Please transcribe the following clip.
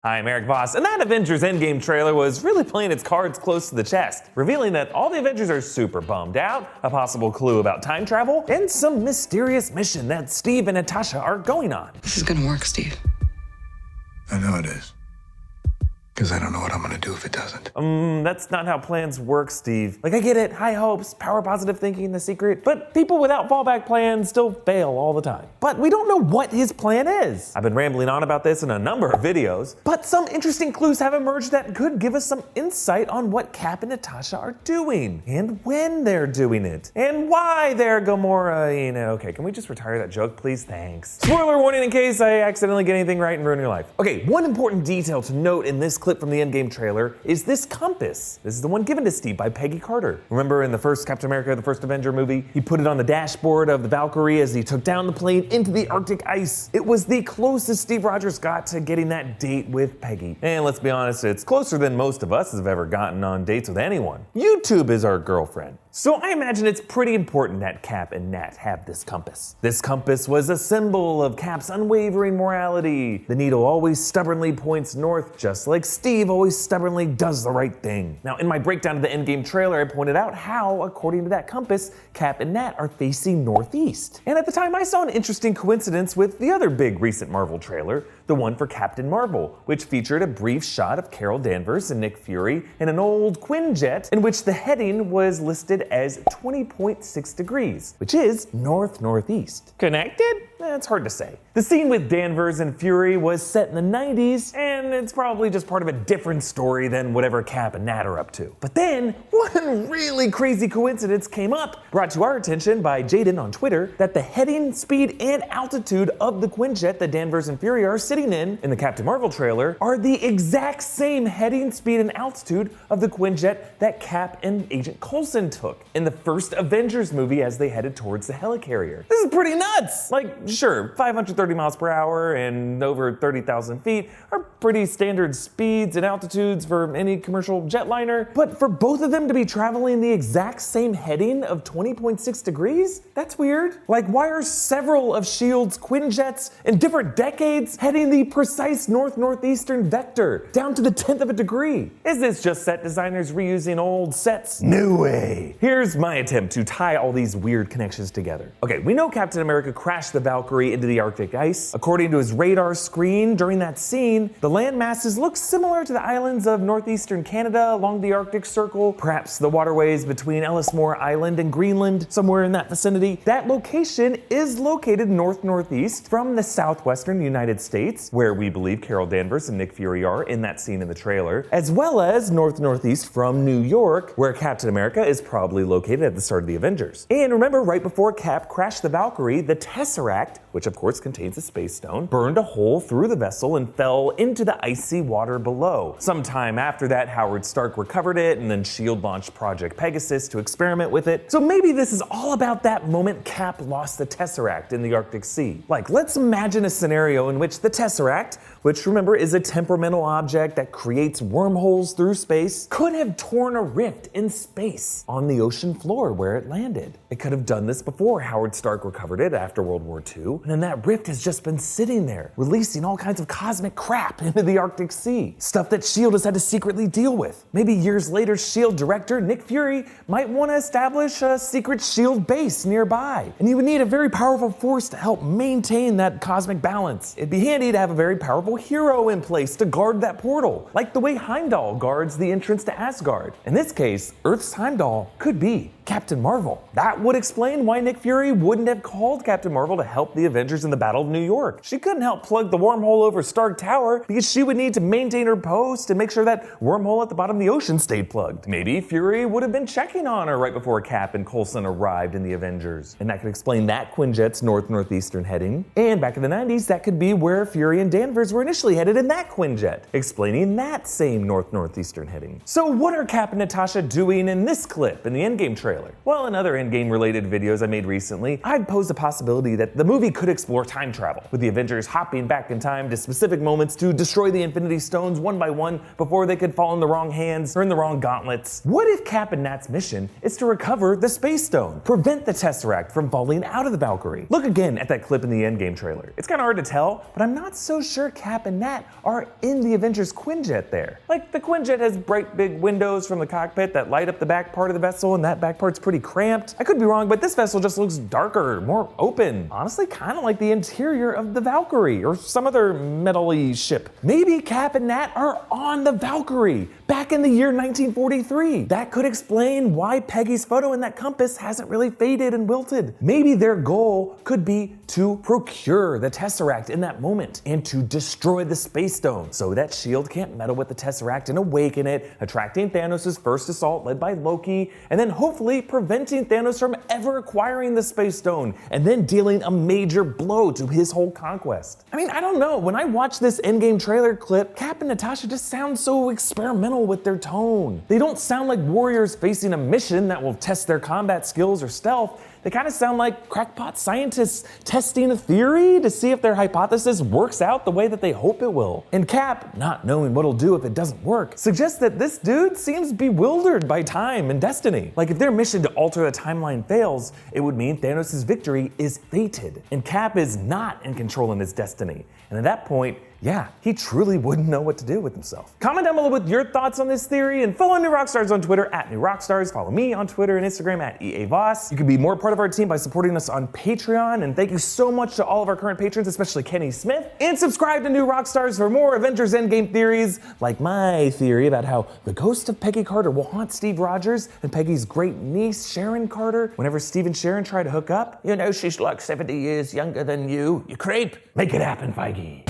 I'm Erik Voss, and that Avengers Endgame trailer was really playing its cards close to the chest, revealing that all the Avengers are super bummed out, a possible clue about time travel, and some mysterious mission that Steve and Natasha are going on. This is gonna work, Steve. I know it is. Because I don't know what I'm gonna do if it doesn't. That's not how plans work, Steve. Like, I get it, high hopes, power positive thinking, the secret, but people without fallback plans still fail all the time. But we don't know what his plan is. I've been rambling on about this in a number of videos, but some interesting clues have emerged that could give us some insight on what Cap and Natasha are doing, and when they're doing it, and why they're Gamora, okay, can we just retire that joke, please? Thanks. Spoiler warning in case I accidentally get anything right and ruin your life. Okay, one important detail to note in this clip from the Endgame trailer is this compass. This is the one given to Steve by Peggy Carter. Remember in the first Captain America, the first Avenger movie, he put it on the dashboard of the Valkyrie as he took down the plane into the Arctic ice. It was the closest Steve Rogers got to getting that date with Peggy. And let's be honest, it's closer than most of us have ever gotten on dates with anyone. YouTube is our girlfriend. So I imagine it's pretty important that Cap and Nat have this compass. This compass was a symbol of Cap's unwavering morality. The needle always stubbornly points north, just like Steve always stubbornly does the right thing. Now, in my breakdown of the Endgame trailer, I pointed out how, according to that compass, Cap and Nat are facing northeast. And at the time, I saw an interesting coincidence with the other big recent Marvel trailer, the one for Captain Marvel, which featured a brief shot of Carol Danvers and Nick Fury in an old Quinjet, in which the heading was listed as 20.6 degrees, which is north-northeast. Connected? It's hard to say. The scene with Danvers and Fury was set in the 90s, and it's probably just part of a different story than whatever Cap and Nat are up to. But then, one really crazy coincidence came up, brought to our attention by Jaden on Twitter, that the heading, speed, and altitude of the Quinjet that Danvers and Fury are sitting in the Captain Marvel trailer are the exact same heading, speed, and altitude of the Quinjet that Cap and Agent Coulson took in the first Avengers movie as they headed towards the helicarrier. This is pretty nuts! Like, sure, 530 miles per hour and over 30,000 feet are pretty standard speeds and altitudes for any commercial jetliner, but for both of them to be traveling the exact same heading of 20.6 degrees? That's weird. Like, why are several of S.H.I.E.L.D.'s Quinjets in different decades heading the precise north-northeastern vector, down to the 10th of a degree? Is this just set designers reusing old sets? No way. Here's my attempt to tie all these weird connections together. Okay, we know Captain America crashed the Valkyrie into the Arctic ice. According to his radar screen during that scene, the land masses look similar to the islands of northeastern Canada along the Arctic Circle, perhaps the waterways between Ellesmere Island and Greenland, somewhere in that vicinity. That location is located north-northeast from the southwestern United States, where we believe Carol Danvers and Nick Fury are in that scene in the trailer, as well as north-northeast from New York, where Captain America is probably located at the start of the Avengers. And remember, right before Cap crashed the Valkyrie, the Tesseract, which of course contains a space stone, burned a hole through the vessel and fell into the icy water below. Sometime after that, Howard Stark recovered it, and then S.H.I.E.L.D. launched Project Pegasus to experiment with it. So maybe this is all about that moment Cap lost the Tesseract in the Arctic Sea. Like, let's imagine a scenario in which the Tesseract, which remember is a temperamental object that creates wormholes through space, could have torn a rift in space on the ocean floor where it landed. It could have done this before Howard Stark recovered it after World War II, and then that rift has just been sitting there, releasing all kinds of cosmic crap into the Arctic Sea, stuff that S.H.I.E.L.D. has had to secretly deal with. Maybe years later, S.H.I.E.L.D. director Nick Fury might want to establish a secret S.H.I.E.L.D. base nearby, and he would need a very powerful force to help maintain that cosmic balance. It'd be handy to have a very powerful hero in place to guard that portal, like the way Heimdall guards the entrance to Asgard. In this case, Earth's Heimdall could be Captain Marvel. That would explain why Nick Fury wouldn't have called Captain Marvel to help the Avengers in the Battle of New York. She couldn't help plug the wormhole over Stark Tower because she would need to maintain her post and make sure that wormhole at the bottom of the ocean stayed plugged. Maybe Fury would have been checking on her right before Cap and Coulson arrived in the Avengers, and that could explain that Quinjet's north-northeastern heading. And back in the 90s, that could be where Fury and Danvers were initially headed in that Quinjet, explaining that same north-northeastern heading. So what are Cap and Natasha doing in this clip in the Endgame trailer? trailer. Well, in other Endgame related videos I made recently, I've posed a possibility that the movie could explore time travel, with the Avengers hopping back in time to specific moments to destroy the Infinity Stones one by one before they could fall in the wrong hands or in the wrong gauntlets. What if Cap and Nat's mission is to recover the Space Stone, prevent the Tesseract from falling out of the Valkyrie? Look again at that clip in the Endgame trailer. It's kinda hard to tell, but I'm not so sure Cap and Nat are in the Avengers Quinjet there. Like, the Quinjet has bright big windows from the cockpit that light up the back part of the vessel, and that back part's pretty cramped. I could be wrong, but this vessel just looks darker, more open. Honestly, kinda like the interior of the Valkyrie, or some other metal-y ship. Maybe Cap and Nat are on the Valkyrie, back in the year 1943. That could explain why Peggy's photo in that compass hasn't really faded and wilted. Maybe their goal could be to procure the Tesseract in that moment, and to destroy the Space Stone, so that S.H.I.E.L.D. can't meddle with the Tesseract and awaken it, attracting Thanos' first assault led by Loki, and then hopefully preventing Thanos from ever acquiring the Space Stone, and then dealing a major blow to his whole conquest. I mean, I don't know, when I watch this Endgame trailer clip, Cap and Natasha just sound so experimental with their tone. They don't sound like warriors facing a mission that will test their combat skills or stealth. They kind of sound like crackpot scientists testing a theory to see if their hypothesis works out the way that they hope it will. And Cap, not knowing what he'll do if it doesn't work, suggests that this dude seems bewildered by time and destiny. Like, if their mission to alter the timeline fails, it would mean Thanos' victory is fated. And Cap is not in control in his destiny. And at that point, yeah, he truly wouldn't know what to do with himself. Comment down below with your thoughts on this theory, and follow New Rockstars on Twitter at New Rockstars. Follow me on Twitter and Instagram at EA Voss. You can be more part of our team by supporting us on Patreon, and thank you so much to all of our current patrons, especially Kenny Smith. And subscribe to New Rockstars for more Avengers Endgame theories, like my theory about how the ghost of Peggy Carter will haunt Steve Rogers and Peggy's great niece, Sharon Carter, whenever Steve and Sharon try to hook up. You know, she's like 70 years younger than you. You creep. Make it happen, Feige.